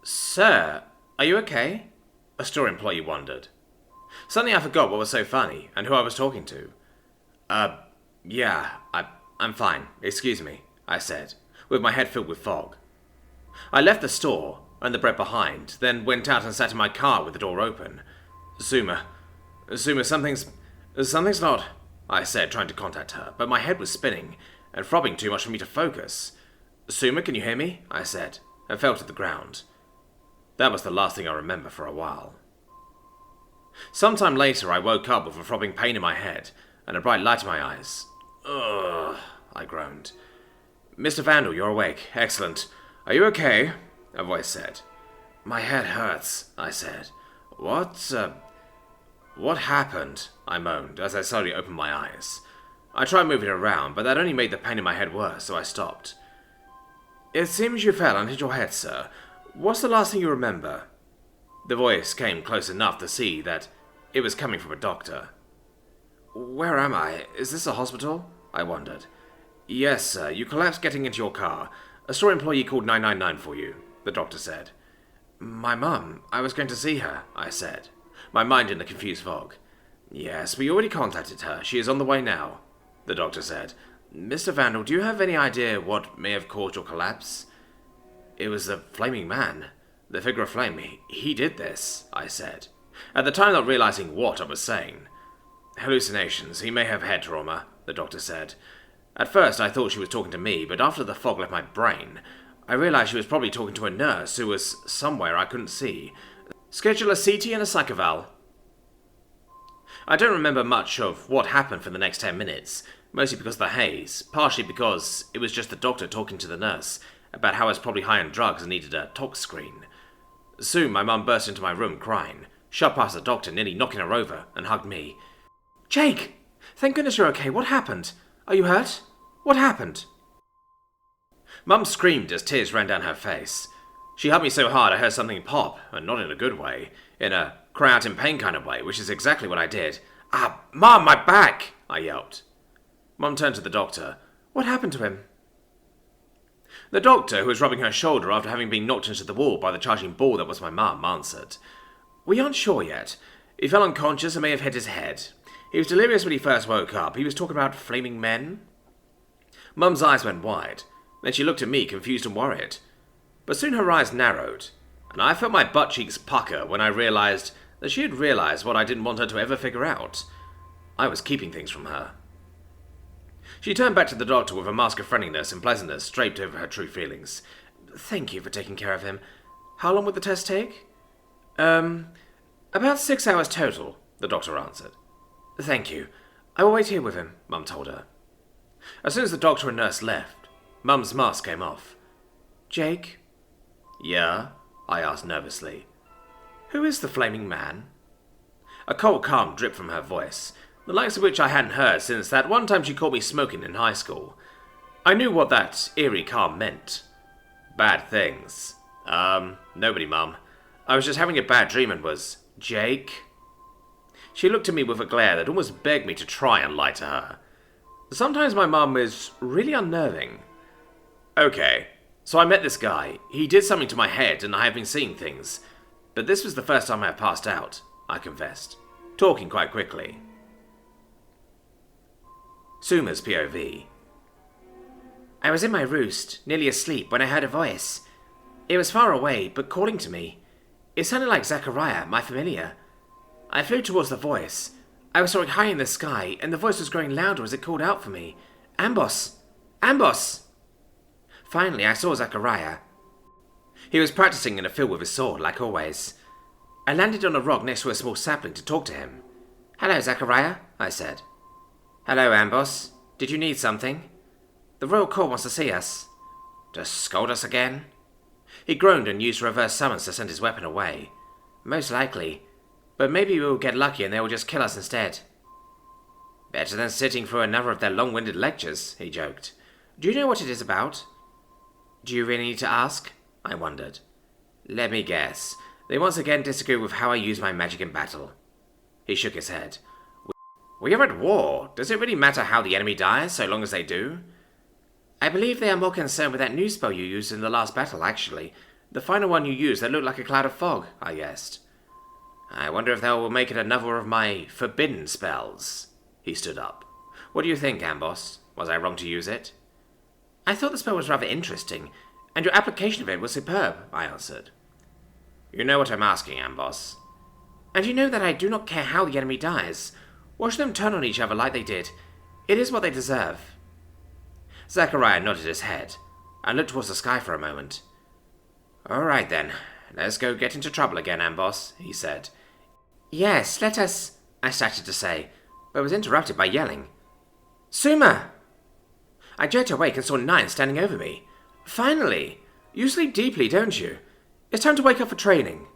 Sir, are you okay? A store employee wondered. Suddenly I forgot what was so funny and who I was talking to. I'm fine. Excuse me, I said, with my head filled with fog. I left the store and the bread behind, then went out and sat in my car with the door open. Suma, something's not, I said, trying to contact her, but my head was spinning and throbbing too much for me to focus. Suma, can you hear me? I said, and fell to the ground. That was the last thing I remember for a while. Sometime later, I woke up with a throbbing pain in my head and a bright light in my eyes. Ugh, I groaned. Mr. Vandal, you're awake. Excellent. Are you okay? A voice said. My head hurts, I said. What happened? I moaned as I slowly opened my eyes. I tried moving around, but that only made the pain in my head worse, so I stopped. It seems you fell and hit your head, sir. What's the last thing you remember? The voice came close enough to see that it was coming from a doctor. Where am I? Is this a hospital? I wondered. Yes, sir. You collapsed getting into your car. A store employee called 999 for you, the doctor said. My mum. I was going to see her, I said, my mind in a confused fog. Yes, we already contacted her. She is on the way now, the doctor said. Mr. Vandal, do you have any idea what may have caused your collapse? It was the flaming man. The figure of flame. He did this, I said, at the time not realizing what I was saying. Hallucinations. He may have head trauma, the doctor said. At first I thought she was talking to me, but after the fog left my brain, I realized she was probably talking to a nurse who was somewhere I couldn't see. Schedule a CT and a psych eval. I don't remember much of what happened for the next 10 minutes, mostly because of the haze, partially because it was just the doctor talking to the nurse about how I was probably high on drugs and needed a tox screen. Soon my mum burst into my room crying, shot past the doctor, nearly knocking her over, and hugged me. Jake! Thank goodness you're okay. What happened? Are you hurt? What happened? Mum screamed as tears ran down her face. She hugged me so hard I heard something pop, and not in a good way, in a cry out in pain kind of way, which is exactly what I did. Ah, Mum, my back! I yelped. Mum turned to the doctor. What happened to him? The doctor, who was rubbing her shoulder after having been knocked into the wall by the charging ball that was my mum, answered. We aren't sure yet. He fell unconscious and may have hit his head. He was delirious when he first woke up. He was talking about flaming men. Mum's eyes went wide. Then she looked at me, confused and worried. But soon her eyes narrowed, and I felt my butt cheeks pucker when I realized that she had realized what I didn't want her to ever figure out. I was keeping things from her. She turned back to the doctor with a mask of friendliness and pleasantness draped over her true feelings. Thank you for taking care of him. How long would the test take? About 6 hours total, the doctor answered. Thank you. I will wait here with him, Mum told her. As soon as the doctor and nurse left, Mum's mask came off. Jake? Yeah? I asked nervously. Who is the flaming man? A cold calm dripped from her voice, the likes of which I hadn't heard since that one time she caught me smoking in high school. I knew what that eerie calm meant. Bad things. Nobody, Mum. I was just having a bad dream and was... Jake? She looked at me with a glare that almost begged me to try and lie to her. Sometimes my mum is really unnerving. Okay, so I met this guy. He did something to my head and I have been seeing things. But this was the first time I have passed out, I confessed, talking quite quickly. Suma's POV. I was in my roost, nearly asleep, when I heard a voice. It was far away, but calling to me. It sounded like Zachariah, my familiar. I flew towards the voice. I was soaring high in the sky, and the voice was growing louder as it called out for me. Amboss! Amboss! Finally, I saw Zachariah. He was practicing in a field with his sword, like always. I landed on a rock next to a small sapling to talk to him. Hello, Zachariah, I said. Hello, Amboss. Did you need something? The Royal Court wants to see us. To scold us again? He groaned and used reverse summons to send his weapon away. Most likely. But maybe we'll get lucky and they will just kill us instead. Better than sitting through another of their long-winded lectures, he joked. Do you know what it is about? Do you really need to ask? I wondered. Let me guess. They once again disagree with how I use my magic in battle. He shook his head. We are at war. Does it really matter how the enemy dies, so long as they do? I believe they are more concerned with that new spell you used in the last battle, actually. The final one you used that looked like a cloud of fog, I guessed. I wonder if that will make it another of my forbidden spells. He stood up. What do you think, Amboss? Was I wrong to use it? I thought the spell was rather interesting, and your application of it was superb, I answered. You know what I'm asking, Amboss. And you know that I do not care how the enemy dies. Watch them turn on each other like they did. It is what they deserve. Zachariah nodded his head, and looked towards the sky for a moment. All right then, let's go get into trouble again, Amboss, he said. Yes, let us, I started to say, but was interrupted by yelling. Suma! I jerked awake and saw Nine standing over me. Finally! You sleep deeply, don't you? It's time to wake up for training.